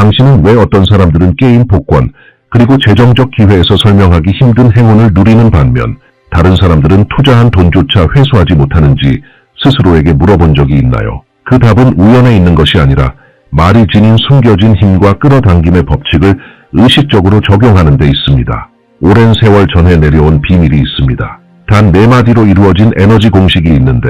당신은 왜 어떤 사람들은 게임 복권, 그리고 재정적 기회에서 설명하기 힘든 행운을 누리는 반면 다른 사람들은 투자한 돈조차 회수하지 못하는지 스스로에게 물어본 적이 있나요? 그 답은 우연에 있는 것이 아니라 말이 지닌 숨겨진 힘과 끌어당김의 법칙을 의식적으로 적용하는 데 있습니다. 오랜 세월 전해 내려온 비밀이 있습니다. 단 4마디로 이루어진 에너지 공식이 있는데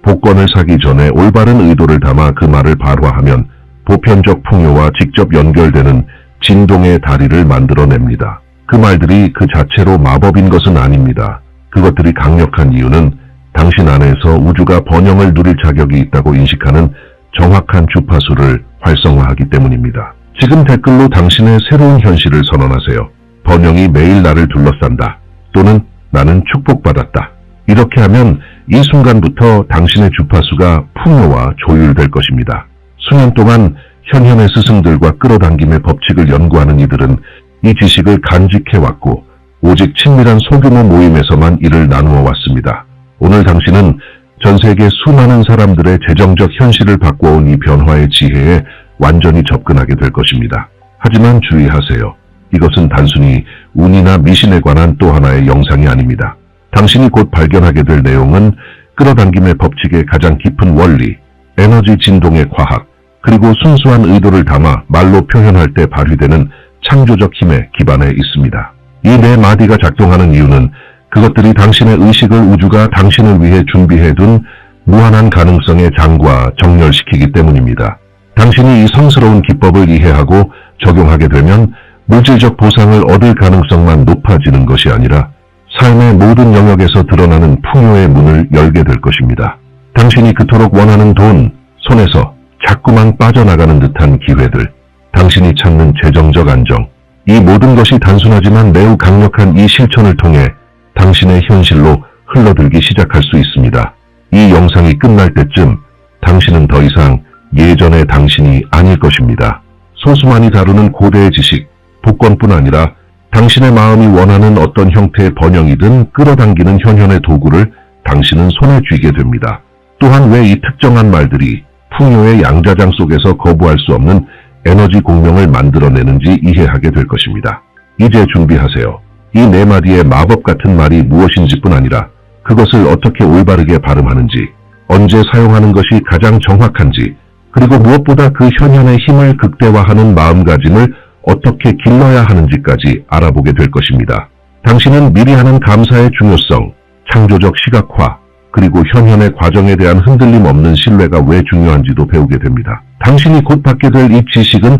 복권을 사기 전에 올바른 의도를 담아 그 말을 발화하면 보편적 풍요와 직접 연결되는 진동의 다리를 만들어냅니다. 그 말들이 그 자체로 마법인 것은 아닙니다. 그것들이 강력한 이유는 당신 안에서 우주가 번영을 누릴 자격이 있다고 인식하는 정확한 주파수를 활성화하기 때문입니다. 지금 댓글로 당신의 새로운 현실을 선언하세요. 번영이 매일 나를 둘러싼다. 또는 나는 축복받았다. 이렇게 하면 이 순간부터 당신의 주파수가 풍요와 조율될 것입니다. 수년 동안 현현의 스승들과 끌어당김의 법칙을 연구하는 이들은 이 지식을 간직해왔고 오직 친밀한 소규모 모임에서만 이를 나누어 왔습니다. 오늘 당신은 전 세계 수많은 사람들의 재정적 현실을 바꿔온 이 변화의 지혜에 완전히 접근하게 될 것입니다. 하지만 주의하세요. 이것은 단순히 운이나 미신에 관한 또 하나의 영상이 아닙니다. 당신이 곧 발견하게 될 내용은 끌어당김의 법칙의 가장 깊은 원리, 에너지 진동의 과학, 그리고 순수한 의도를 담아 말로 표현할 때 발휘되는 창조적 힘에 기반해 있습니다. 이 4마디가 작동하는 이유는 그것들이 당신의 의식을 우주가 당신을 위해 준비해둔 무한한 가능성의 장과 정렬시키기 때문입니다. 당신이 이 성스러운 기법을 이해하고 적용하게 되면 물질적 보상을 얻을 가능성만 높아지는 것이 아니라 삶의 모든 영역에서 드러나는 풍요의 문을 열게 될 것입니다. 당신이 그토록 원하는 돈, 손에서 자꾸만 빠져나가는 듯한 기회들, 당신이 찾는 재정적 안정, 이 모든 것이 단순하지만 매우 강력한 이 실천을 통해 당신의 현실로 흘러들기 시작할 수 있습니다. 이 영상이 끝날 때쯤 당신은 더 이상 예전의 당신이 아닐 것입니다. 소수만이 다루는 고대의 지식, 복권뿐 아니라 당신의 마음이 원하는 어떤 형태의 번영이든 끌어당기는 현현의 도구를 당신은 손에 쥐게 됩니다. 또한 왜 이 특정한 말들이 풍요의 양자장 속에서 거부할 수 없는 에너지 공명을 만들어내는지 이해하게 될 것입니다. 이제 준비하세요. 이 4마디의 마법 같은 말이 무엇인지뿐 아니라 그것을 어떻게 올바르게 발음하는지, 언제 사용하는 것이 가장 정확한지, 그리고 무엇보다 그 현현의 힘을 극대화하는 마음가짐을 어떻게 길러야 하는지까지 알아보게 될 것입니다. 당신은 미리 하는 감사의 중요성, 창조적 시각화, 그리고 현현의 과정에 대한 흔들림 없는 신뢰가 왜 중요한지도 배우게 됩니다. 당신이 곧 받게 될 이 지식은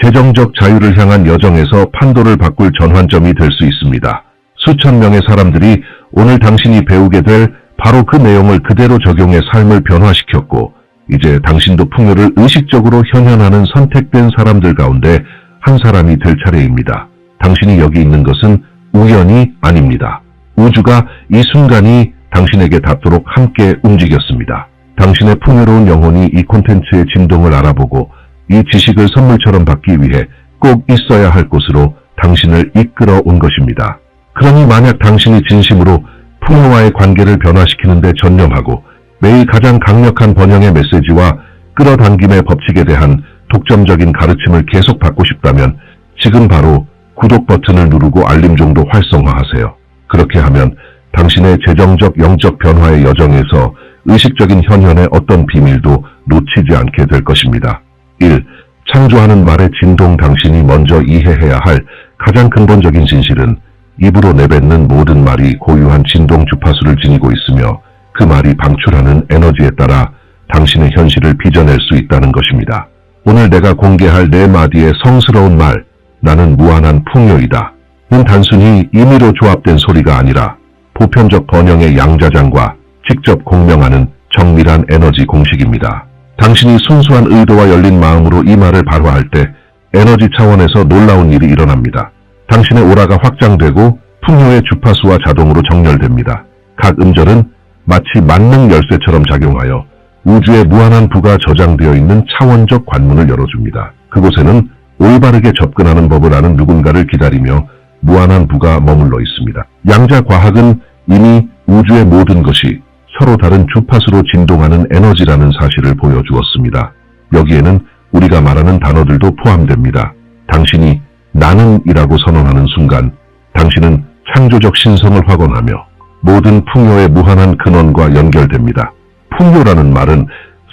재정적 자유를 향한 여정에서 판도를 바꿀 전환점이 될 수 있습니다. 수천 명의 사람들이 오늘 당신이 배우게 될 바로 그 내용을 그대로 적용해 삶을 변화시켰고, 이제 당신도 풍요를 의식적으로 현현하는 선택된 사람들 가운데 한 사람이 될 차례입니다. 당신이 여기 있는 것은 우연이 아닙니다. 우주가 이 순간이 당신에게 닿도록 함께 움직였습니다. 당신의 풍요로운 영혼이 이 콘텐츠의 진동을 알아보고 이 지식을 선물처럼 받기 위해 꼭 있어야 할 곳으로 당신을 이끌어 온 것입니다. 그러니 만약 당신이 진심으로 풍요와의 관계를 변화시키는 데 전념하고 매일 가장 강력한 번영의 메시지와 끌어당김의 법칙에 대한 독점적인 가르침을 계속 받고 싶다면 지금 바로 구독 버튼을 누르고 알림종도 활성화하세요. 그렇게 하면 당신의 재정적 영적 변화의 여정에서 의식적인 현현의 어떤 비밀도 놓치지 않게 될 것입니다. 1. 창조하는 말의 진동. 당신이 먼저 이해해야 할 가장 근본적인 진실은 입으로 내뱉는 모든 말이 고유한 진동 주파수를 지니고 있으며 그 말이 방출하는 에너지에 따라 당신의 현실을 빚어낼 수 있다는 것입니다. 오늘 내가 공개할 4마디의 성스러운 말, 나는 무한한 풍요이다. 는 단순히 임의로 조합된 소리가 아니라 보편적 번영의 양자장과 직접 공명하는 정밀한 에너지 공식입니다. 당신이 순수한 의도와 열린 마음으로 이 말을 발화할 때 에너지 차원에서 놀라운 일이 일어납니다. 당신의 오라가 확장되고 풍요의 주파수와 자동으로 정렬됩니다. 각 음절은 마치 만능 열쇠처럼 작용하여 우주의 무한한 부가 저장되어 있는 차원적 관문을 열어줍니다. 그곳에는 올바르게 접근하는 법을 아는 누군가를 기다리며 무한한 부가 머물러 있습니다. 양자 과학은 이미 우주의 모든 것이 서로 다른 주파수로 진동하는 에너지라는 사실을 보여주었습니다. 여기에는 우리가 말하는 단어들도 포함됩니다. 당신이 나는이라고 선언하는 순간 당신은 창조적 신성을 확언하며 모든 풍요의 무한한 근원과 연결됩니다. 풍요라는 말은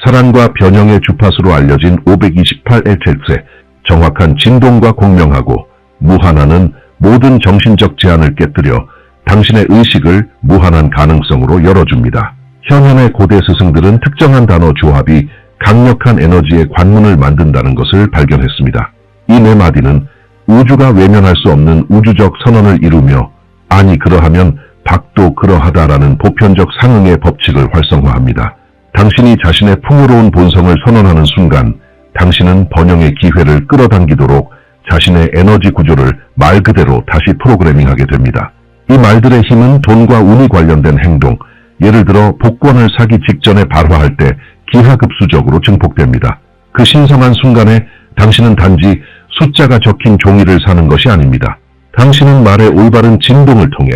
사랑과 변형의 주파수로 알려진 528Hz의 정확한 진동과 공명하고 무한하는 모든 정신적 제한을 깨뜨려 당신의 의식을 무한한 가능성으로 열어줍니다. 현현의 고대 스승들은 특정한 단어 조합이 강력한 에너지의 관문을 만든다는 것을 발견했습니다. 이 네 마디는 우주가 외면할 수 없는 우주적 선언을 이루며 아니 그러하면 박도 그러하다라는 보편적 상응의 법칙을 활성화합니다. 당신이 자신의 풍요로운 본성을 선언하는 순간 당신은 번영의 기회를 끌어당기도록 자신의 에너지 구조를 말 그대로 다시 프로그래밍하게 됩니다. 이 말들의 힘은 돈과 운이 관련된 행동, 예를 들어 복권을 사기 직전에 발화할 때 기하급수적으로 증폭됩니다. 그 신성한 순간에 당신은 단지 숫자가 적힌 종이를 사는 것이 아닙니다. 당신은 말의 올바른 진동을 통해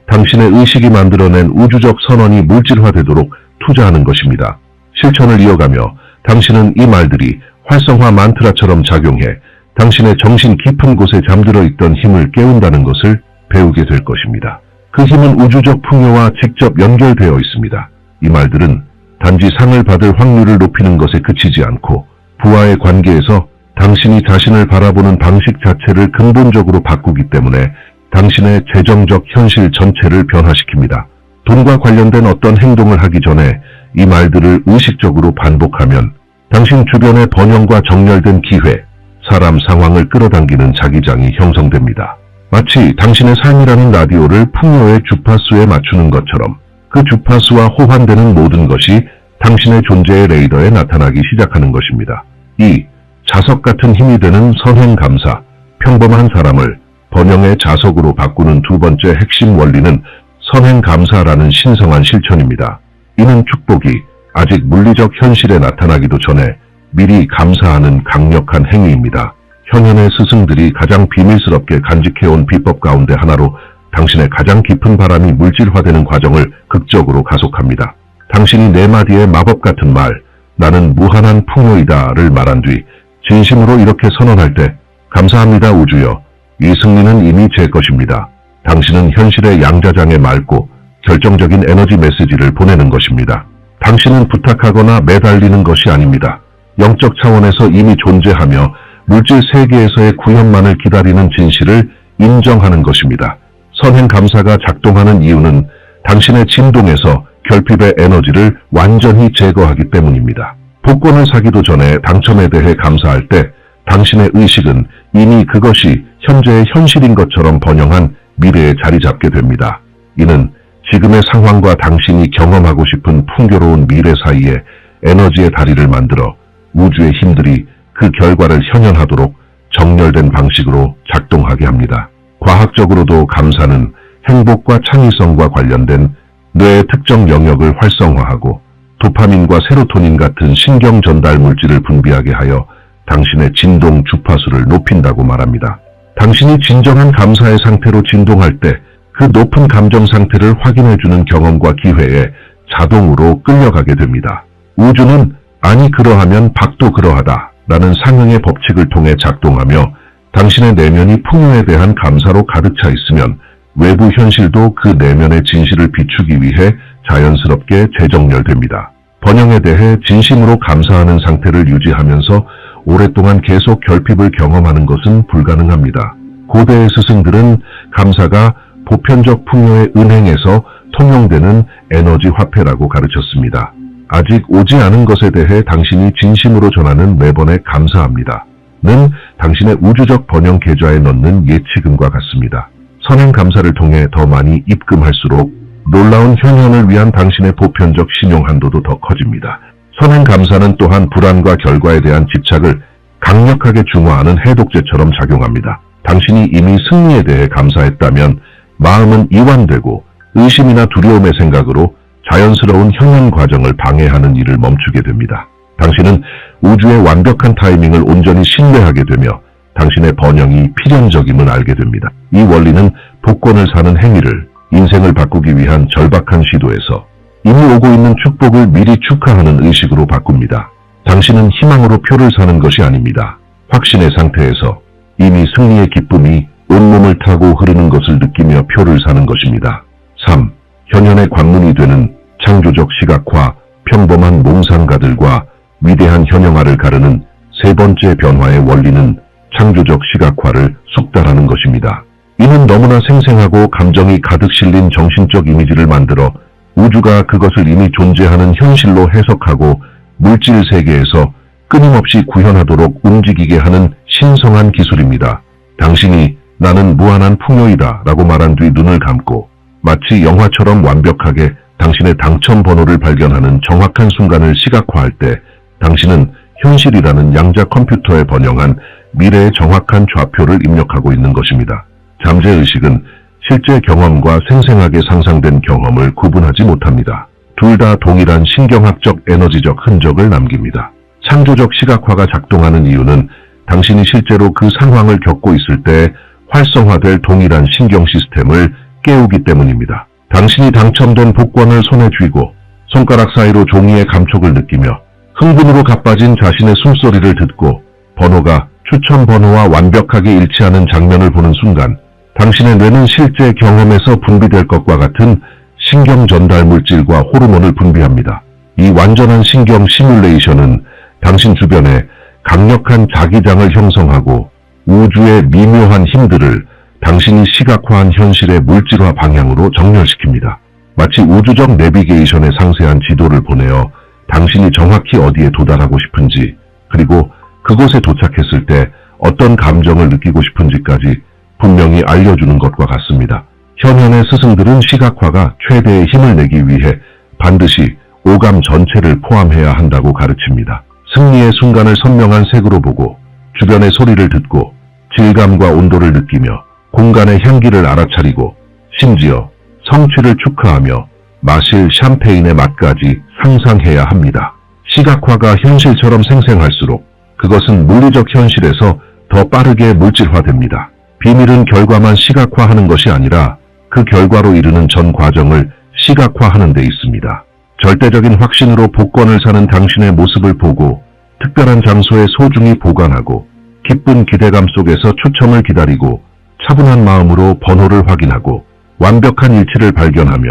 당신의 의식이 만들어낸 우주적 선언이 물질화되도록 투자하는 것입니다. 실천을 이어가며 당신은 이 말들이 활성화 만트라처럼 작용해 당신의 정신 깊은 곳에 잠들어 있던 힘을 깨운다는 것을 배우게 될 것입니다. 그 힘은 우주적 풍요와 직접 연결되어 있습니다. 이 말들은 단지 상을 받을 확률을 높이는 것에 그치지 않고 부와의 관계에서 당신이 자신을 바라보는 방식 자체를 근본적으로 바꾸기 때문에 당신의 재정적 현실 전체를 변화시킵니다. 돈과 관련된 어떤 행동을 하기 전에 이 말들을 의식적으로 반복하면 당신 주변의 번영과 정렬된 기회, 사람 상황을 끌어당기는 자기장이 형성됩니다. 마치 당신의 삶이라는 라디오를 풍요의 주파수에 맞추는 것처럼 그 주파수와 호환되는 모든 것이 당신의 존재의 레이더에 나타나기 시작하는 것입니다. 이 자석 같은 힘이 되는 선행감사, 평범한 사람을 번영의 자석으로 바꾸는 두 번째 핵심 원리는 선행감사라는 신성한 실천입니다. 이는 축복이 아직 물리적 현실에 나타나기도 전에 미리 감사하는 강력한 행위입니다. 현현의 스승들이 가장 비밀스럽게 간직해온 비법 가운데 하나로 당신의 가장 깊은 바람이 물질화되는 과정을 극적으로 가속합니다. 당신이 네 마디의 마법 같은 말, 나는 무한한 풍요이다를 말한 뒤 진심으로 이렇게 선언할 때 감사합니다 우주여, 이 승리는 이미 제 것입니다. 당신은 현실의 양자장에 맑고 결정적인 에너지 메시지를 보내는 것입니다. 당신은 부탁하거나 매달리는 것이 아닙니다. 영적 차원에서 이미 존재하며 물질 세계에서의 구현만을 기다리는 진실을 인정하는 것입니다. 선행 감사가 작동하는 이유는 당신의 진동에서 결핍의 에너지를 완전히 제거하기 때문입니다. 복권을 사기도 전에 당첨에 대해 감사할 때 당신의 의식은 이미 그것이 현재의 현실인 것처럼 번영한 미래에 자리 잡게 됩니다. 이는 지금의 상황과 당신이 경험하고 싶은 풍요로운 미래 사이에 에너지의 다리를 만들어 우주의 힘들이 그 결과를 현현하도록 정렬된 방식으로 작동하게 합니다. 과학적으로도 감사는 행복과 창의성과 관련된 뇌의 특정 영역을 활성화하고 도파민과 세로토닌 같은 신경 전달 물질을 분비하게 하여 당신의 진동 주파수를 높인다고 말합니다. 당신이 진정한 감사의 상태로 진동할 때 그 높은 감정 상태를 확인해주는 경험과 기회에 자동으로 끌려가게 됩니다. 우주는 아니 그러하면 박도 그러하다 라는 상응의 법칙을 통해 작동하며 당신의 내면이 풍요에 대한 감사로 가득 차 있으면 외부 현실도 그 내면의 진실을 비추기 위해 자연스럽게 재정렬됩니다. 번영에 대해 진심으로 감사하는 상태를 유지하면서 오랫동안 계속 결핍을 경험하는 것은 불가능합니다. 고대의 스승들은 감사가 보편적 풍요의 은행에서 통용되는 에너지 화폐라고 가르쳤습니다. 아직 오지 않은 것에 대해 당신이 진심으로 전하는 매번의 감사합니다. 는 당신의 우주적 번영 계좌에 넣는 예치금과 같습니다. 선행 감사를 통해 더 많이 입금할수록 놀라운 현현을 위한 당신의 보편적 신용 한도도 더 커집니다. 선행 감사는 또한 불안과 결과에 대한 집착을 강력하게 중화하는 해독제처럼 작용합니다. 당신이 이미 승리에 대해 감사했다면 마음은 이완되고 의심이나 두려움의 생각으로 자연스러운 현현 과정을 방해하는 일을 멈추게 됩니다. 당신은 우주의 완벽한 타이밍을 온전히 신뢰하게 되며 당신의 번영이 필연적임을 알게 됩니다. 이 원리는 복권을 사는 행위를 인생을 바꾸기 위한 절박한 시도에서 이미 오고 있는 축복을 미리 축하하는 의식으로 바꿉니다. 당신은 희망으로 표를 사는 것이 아닙니다. 확신의 상태에서 이미 승리의 기쁨이 온몸을 타고 흐르는 것을 느끼며 표를 사는 것입니다. 3. 현현의 관문이 되는 창조적 시각화, 평범한 몽상가들과 위대한 현영화를 가르는 세 번째 변화의 원리는 창조적 시각화를 숙달하는 것입니다. 이는 너무나 생생하고 감정이 가득 실린 정신적 이미지를 만들어 우주가 그것을 이미 존재하는 현실로 해석하고 물질 세계에서 끊임없이 구현하도록 움직이게 하는 신성한 기술입니다. 당신이 나는 무한한 풍요이다 라고 말한 뒤 눈을 감고 마치 영화처럼 완벽하게 당신의 당첨 번호를 발견하는 정확한 순간을 시각화할 때 당신은 현실이라는 양자 컴퓨터에 번영한 미래의 정확한 좌표를 입력하고 있는 것입니다. 잠재의식은 실제 경험과 생생하게 상상된 경험을 구분하지 못합니다. 둘 다 동일한 신경학적 에너지적 흔적을 남깁니다. 창조적 시각화가 작동하는 이유는 당신이 실제로 그 상황을 겪고 있을 때 활성화될 동일한 신경 시스템을 깨우기 때문입니다. 당신이 당첨된 복권을 손에 쥐고 손가락 사이로 종이의 감촉을 느끼며 흥분으로 가빠진 자신의 숨소리를 듣고 번호가 추천 번호와 완벽하게 일치하는 장면을 보는 순간 당신의 뇌는 실제 경험에서 분비될 것과 같은 신경 전달 물질과 호르몬을 분비합니다. 이 완전한 신경 시뮬레이션은 당신 주변에 강력한 자기장을 형성하고 우주의 미묘한 힘들을 당신이 시각화한 현실의 물질화 방향으로 정렬시킵니다. 마치 우주적 내비게이션의 상세한 지도를 보내어 당신이 정확히 어디에 도달하고 싶은지, 그리고 그곳에 도착했을 때 어떤 감정을 느끼고 싶은지까지 분명히 알려주는 것과 같습니다. 현현의 스승들은 시각화가 최대의 힘을 내기 위해 반드시 오감 전체를 포함해야 한다고 가르칩니다. 승리의 순간을 선명한 색으로 보고 주변의 소리를 듣고 질감과 온도를 느끼며 공간의 향기를 알아차리고 심지어 성취를 축하하며 마실 샴페인의 맛까지 상상해야 합니다. 시각화가 현실처럼 생생할수록 그것은 물리적 현실에서 더 빠르게 물질화됩니다. 비밀은 결과만 시각화하는 것이 아니라 그 결과로 이르는 전 과정을 시각화하는 데 있습니다. 절대적인 확신으로 복권을 사는 당신의 모습을 보고 특별한 장소에 소중히 보관하고 기쁜 기대감 속에서 추첨을 기다리고 차분한 마음으로 번호를 확인하고 완벽한 일치를 발견하며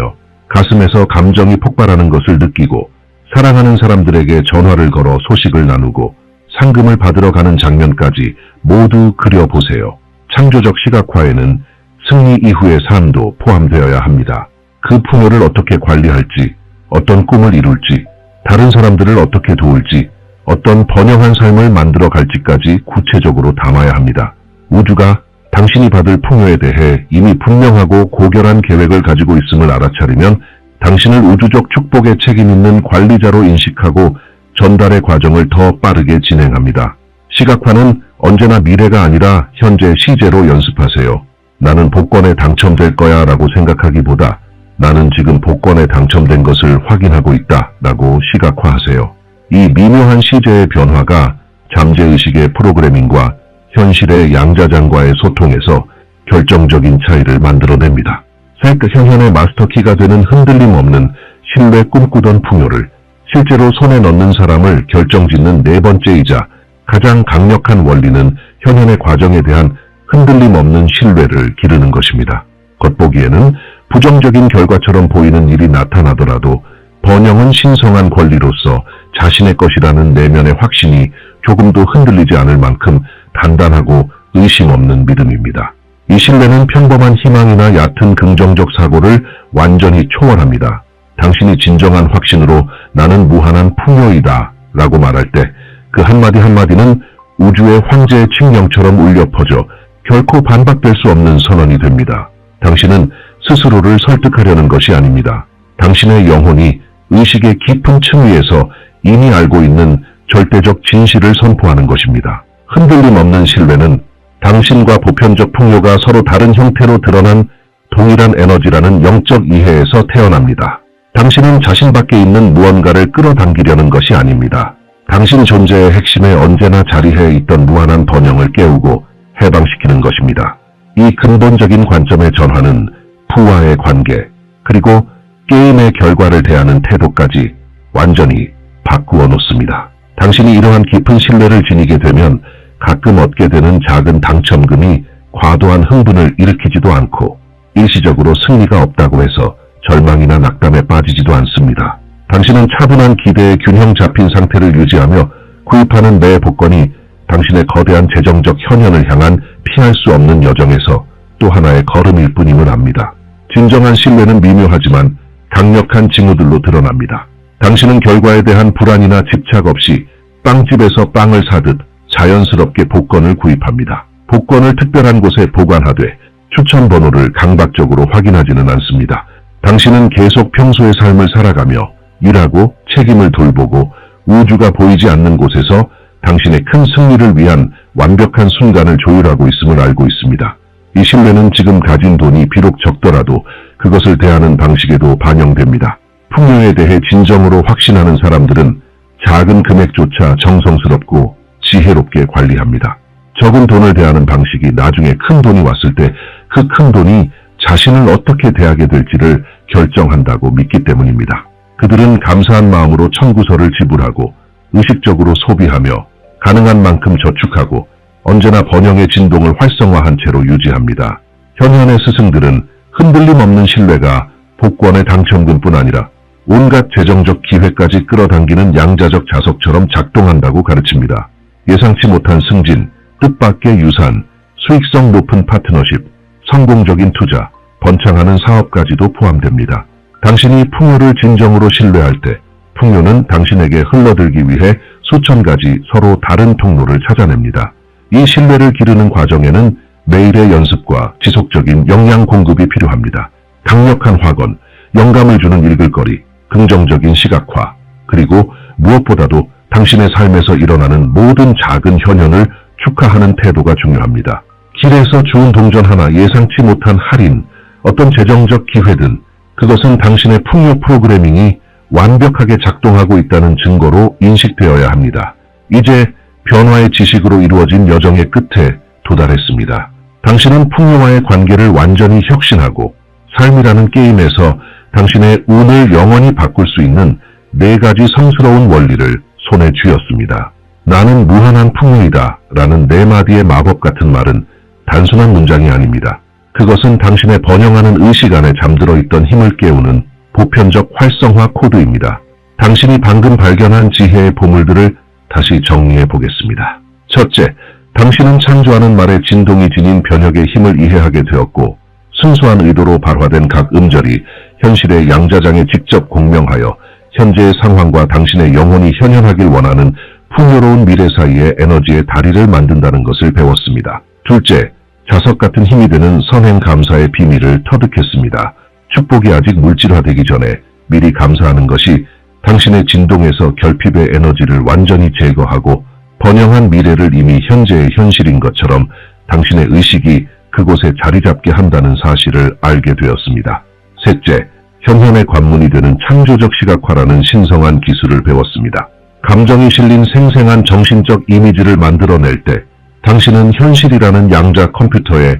가슴에서 감정이 폭발하는 것을 느끼고 사랑하는 사람들에게 전화를 걸어 소식을 나누고 상금을 받으러 가는 장면까지 모두 그려보세요. 창조적 시각화에는 승리 이후의 삶도 포함되어야 합니다. 그 풍요를 어떻게 관리할지, 어떤 꿈을 이룰지, 다른 사람들을 어떻게 도울지, 어떤 번영한 삶을 만들어 갈지까지 구체적으로 담아야 합니다. 우주가 당신이 받을 풍요에 대해 이미 분명하고 고결한 계획을 가지고 있음을 알아차리면 당신을 우주적 축복에 책임 있는 관리자로 인식하고 전달의 과정을 더 빠르게 진행합니다. 시각화는 언제나 미래가 아니라 현재 시제로 연습하세요. 나는 복권에 당첨될 거야 라고 생각하기보다 나는 지금 복권에 당첨된 것을 확인하고 있다 라고 시각화하세요. 이 미묘한 시제의 변화가 잠재의식의 프로그래밍과 현실의 양자장과의 소통에서 결정적인 차이를 만들어냅니다. 현현의 마스터키가 되는 흔들림 없는 신뢰 꿈꾸던 풍요를 실제로 손에 넣는 사람을 결정짓는 네 번째이자 가장 강력한 원리는 현현의 과정에 대한 흔들림 없는 신뢰를 기르는 것입니다. 겉보기에는 부정적인 결과처럼 보이는 일이 나타나더라도 번영은 신성한 권리로서 자신의 것이라는 내면의 확신이 조금도 흔들리지 않을 만큼 단단하고 의심 없는 믿음입니다. 이 신뢰는 평범한 희망이나 얕은 긍정적 사고를 완전히 초월합니다. 당신이 진정한 확신으로 나는 무한한 풍요이다 라고 말할 때 그 한마디 한마디는 우주의 황제의 칙령처럼 울려 퍼져 결코 반박될 수 없는 선언이 됩니다. 당신은 스스로를 설득하려는 것이 아닙니다. 당신의 영혼이 의식의 깊은 층 위에서 이미 알고 있는 절대적 진실을 선포하는 것입니다. 흔들림 없는 신뢰는 당신과 보편적 풍요가 서로 다른 형태로 드러난 동일한 에너지라는 영적 이해에서 태어납니다. 당신은 자신 밖에 있는 무언가를 끌어당기려는 것이 아닙니다. 당신 존재의 핵심에 언제나 자리해 있던 무한한 번영을 깨우고 해방시키는 것입니다. 이 근본적인 관점의 전환은 부와의 관계, 그리고 게임의 결과를 대하는 태도까지 완전히 바꾸어 놓습니다. 당신이 이러한 깊은 신뢰를 지니게 되면 가끔 얻게 되는 작은 당첨금이 과도한 흥분을 일으키지도 않고 일시적으로 승리가 없다고 해서 절망이나 낙담에 빠지지도 않습니다. 당신은 차분한 기대에 균형 잡힌 상태를 유지하며 구입하는 매 복권이 당신의 거대한 재정적 현현을 향한 피할 수 없는 여정에서 또 하나의 걸음일 뿐임을 압니다. 진정한 신뢰는 미묘하지만 강력한 징후들로 드러납니다. 당신은 결과에 대한 불안이나 집착 없이 빵집에서 빵을 사듯 자연스럽게 복권을 구입합니다. 복권을 특별한 곳에 보관하되 추천 번호를 강박적으로 확인하지는 않습니다. 당신은 계속 평소의 삶을 살아가며 일하고 책임을 돌보고 우주가 보이지 않는 곳에서 당신의 큰 승리를 위한 완벽한 순간을 조율하고 있음을 알고 있습니다. 이 신뢰는 지금 가진 돈이 비록 적더라도 그것을 대하는 방식에도 반영됩니다. 풍요에 대해 진정으로 확신하는 사람들은 작은 금액조차 정성스럽고 지혜롭게 관리합니다. 적은 돈을 대하는 방식이 나중에 큰 돈이 왔을 때 그 큰 돈이 자신을 어떻게 대하게 될지를 결정한다고 믿기 때문입니다. 그들은 감사한 마음으로 청구서를 지불하고 의식적으로 소비하며 가능한 만큼 저축하고 언제나 번영의 진동을 활성화한 채로 유지합니다. 현현의 스승들은 흔들림 없는 신뢰가 복권의 당첨금뿐 아니라 온갖 재정적 기회까지 끌어당기는 양자적 자석처럼 작동한다고 가르칩니다. 예상치 못한 승진, 뜻밖의 유산, 수익성 높은 파트너십, 성공적인 투자, 번창하는 사업까지도 포함됩니다. 당신이 풍요를 진정으로 신뢰할 때 풍요는 당신에게 흘러들기 위해 수천 가지 서로 다른 통로를 찾아냅니다. 이 신뢰를 기르는 과정에는 매일의 연습과 지속적인 영양 공급이 필요합니다. 강력한 확언, 영감을 주는 읽을거리, 긍정적인 시각화, 그리고 무엇보다도 당신의 삶에서 일어나는 모든 작은 현현을 축하하는 태도가 중요합니다. 길에서 좋은 동전 하나, 예상치 못한 할인, 어떤 재정적 기회든 그것은 당신의 풍요 프로그래밍이 완벽하게 작동하고 있다는 증거로 인식되어야 합니다. 이제 변화의 지식으로 이루어진 여정의 끝에 도달했습니다. 당신은 풍요와의 관계를 완전히 혁신하고 삶이라는 게임에서 당신의 운을 영원히 바꿀 수 있는 4가지 성스러운 원리를 손에 쥐었습니다. 나는 무한한 풍요이다 라는 4마디의 마법 같은 말은 단순한 문장이 아닙니다. 그것은 당신의 번영하는 의식 안에 잠들어 있던 힘을 깨우는 보편적 활성화 코드입니다. 당신이 방금 발견한 지혜의 보물들을 다시 정리해 보겠습니다. 첫째, 당신은 창조하는 말에 진동이 지닌 변혁의 힘을 이해하게 되었고 순수한 의도로 발화된 각 음절이 현실의 양자장에 직접 공명하여 현재의 상황과 당신의 영혼이 현현하길 원하는 풍요로운 미래 사이의 에너지의 다리를 만든다는 것을 배웠습니다. 둘째, 자석 같은 힘이 되는 선행 감사의 비밀을 터득했습니다. 축복이 아직 물질화되기 전에 미리 감사하는 것이 당신의 진동에서 결핍의 에너지를 완전히 제거하고 번영한 미래를 이미 현재의 현실인 것처럼 당신의 의식이 그곳에 자리 잡게 한다는 사실을 알게 되었습니다. 셋째, 현현의 관문이 되는 창조적 시각화라는 신성한 기술을 배웠습니다. 감정이 실린 생생한 정신적 이미지를 만들어낼 때 당신은 현실이라는 양자 컴퓨터에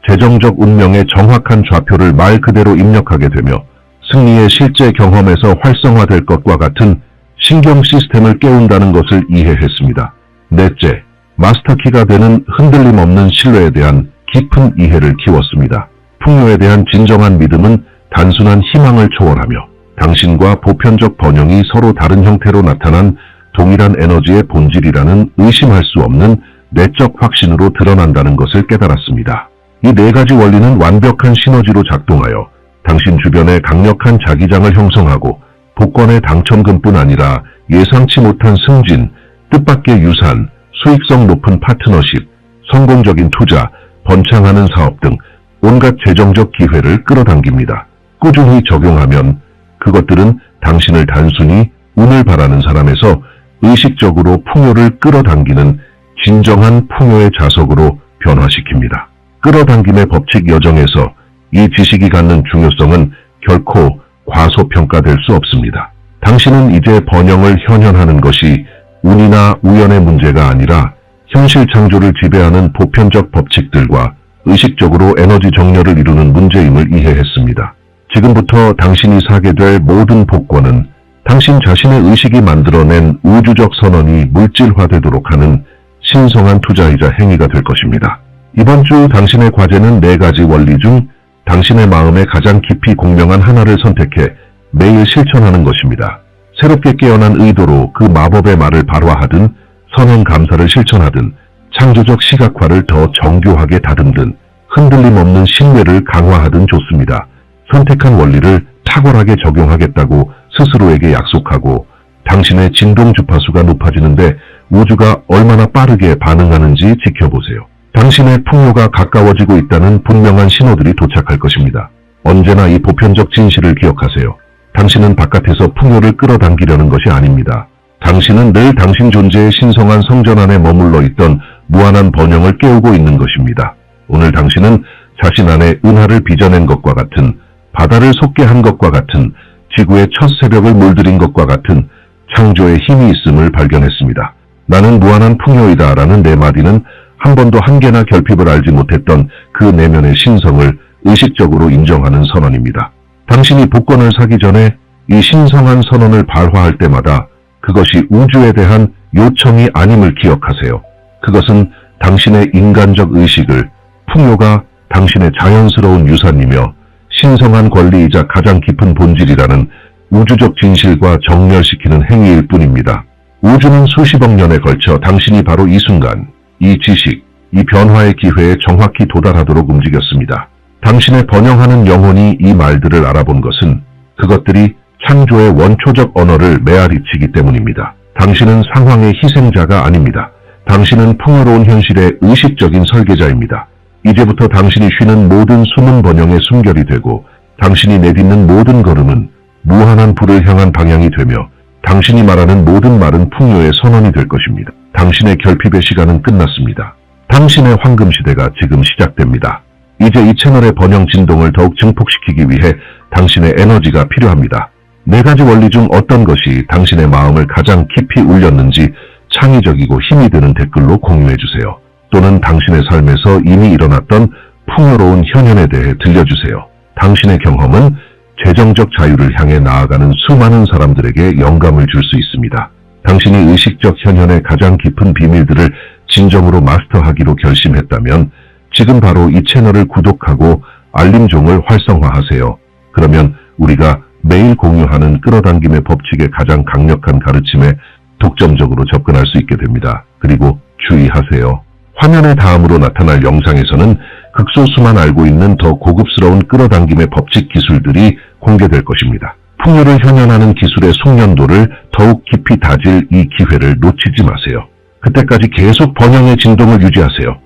재정적 운명의 정확한 좌표를 말 그대로 입력하게 되며 승리의 실제 경험에서 활성화될 것과 같은 신경 시스템을 깨운다는 것을 이해했습니다. 넷째, 마스터키가 되는 흔들림 없는 신뢰에 대한 깊은 이해를 키웠습니다. 풍요에 대한 진정한 믿음은 단순한 희망을 초월하며 당신과 보편적 번영이 서로 다른 형태로 나타난 동일한 에너지의 본질이라는 의심할 수 없는 내적 확신으로 드러난다는 것을 깨달았습니다. 이 4가지 원리는 완벽한 시너지로 작동하여 당신 주변에 강력한 자기장을 형성하고 복권의 당첨금뿐 아니라 예상치 못한 승진, 뜻밖의 유산, 수익성 높은 파트너십, 성공적인 투자, 번창하는 사업 등 온갖 재정적 기회를 끌어당깁니다. 꾸준히 적용하면 그것들은 당신을 단순히 운을 바라는 사람에서 의식적으로 풍요를 끌어당기는 진정한 풍요의 자석으로 변화시킵니다. 끌어당김의 법칙 여정에서 이 지식이 갖는 중요성은 결코 과소평가될 수 없습니다. 당신은 이제 번영을 현현하는 것이 운이나 우연의 문제가 아니라 현실 창조를 지배하는 보편적 법칙들과 의식적으로 에너지 정렬을 이루는 문제임을 이해했습니다. 지금부터 당신이 사게 될 모든 복권은 당신 자신의 의식이 만들어낸 우주적 선언이 물질화되도록 하는 신성한 투자이자 행위가 될 것입니다. 이번 주 당신의 과제는 4가지 원리 중 당신의 마음에 가장 깊이 공명한 하나를 선택해 매일 실천하는 것입니다. 새롭게 깨어난 의도로 그 마법의 말을 발화하든 선언 감사를 실천하든 창조적 시각화를 더 정교하게 다듬든 흔들림 없는 신뢰를 강화하든 좋습니다. 선택한 원리를 탁월하게 적용하겠다고 스스로에게 약속하고 당신의 진동 주파수가 높아지는데 우주가 얼마나 빠르게 반응하는지 지켜보세요. 당신의 풍요가 가까워지고 있다는 분명한 신호들이 도착할 것입니다. 언제나 이 보편적 진실을 기억하세요. 당신은 바깥에서 풍요를 끌어당기려는 것이 아닙니다. 당신은 늘 당신 존재의 신성한 성전 안에 머물러 있던 무한한 번영을 깨우고 있는 것입니다. 오늘 당신은 자신 안에 은하를 빚어낸 것과 같은, 바다를 솟게 한 것과 같은, 지구의 첫 새벽을 물들인 것과 같은 창조의 힘이 있음을 발견했습니다. 나는 무한한 풍요이다 라는 네 마디는 한 번도 한계나 결핍을 알지 못했던 그 내면의 신성을 의식적으로 인정하는 선언입니다. 당신이 복권을 사기 전에 이 신성한 선언을 발화할 때마다 그것이 우주에 대한 요청이 아님을 기억하세요. 그것은 당신의 인간적 의식을 풍요가 당신의 자연스러운 유산이며 신성한 권리이자 가장 깊은 본질이라는 우주적 진실과 정렬시키는 행위일 뿐입니다. 우주는 수십억 년에 걸쳐 당신이 바로 이 순간, 이 지식, 이 변화의 기회에 정확히 도달하도록 움직였습니다. 당신의 번영하는 영혼이 이 말들을 알아본 것은 그것들이 창조의 원초적 언어를 메아리치기 때문입니다. 당신은 상황의 희생자가 아닙니다. 당신은 풍요로운 현실의 의식적인 설계자입니다. 이제부터 당신이 쉬는 모든 숨은 번영의 숨결이 되고 당신이 내딛는 모든 걸음은 무한한 불을 향한 방향이 되며 당신이 말하는 모든 말은 풍요의 선언이 될 것입니다. 당신의 결핍의 시간은 끝났습니다. 당신의 황금 시대가 지금 시작됩니다. 이제 이 채널의 번영 진동을 더욱 증폭시키기 위해 당신의 에너지가 필요합니다. 4가지 원리 중 어떤 것이 당신의 마음을 가장 깊이 울렸는지 창의적이고 힘이 드는 댓글로 공유해주세요. 또는 당신의 삶에서 이미 일어났던 풍요로운 현현에 대해 들려주세요. 당신의 경험은 재정적 자유를 향해 나아가는 수많은 사람들에게 영감을 줄 수 있습니다. 당신이 의식적 현현의 가장 깊은 비밀들을 진정으로 마스터하기로 결심했다면 지금 바로 이 채널을 구독하고 알림종을 활성화하세요. 그러면 우리가 매일 공유하는 끌어당김의 법칙의 가장 강력한 가르침에 독점적으로 접근할 수 있게 됩니다. 그리고 주의하세요. 화면의 다음으로 나타날 영상에서는 극소수만 알고 있는 더 고급스러운 끌어당김의 법칙 기술들이 공개될 것입니다. 풍요를 현현하는 기술의 숙련도를 더욱 깊이 다질 이 기회를 놓치지 마세요. 그때까지 계속 번영의 진동을 유지하세요.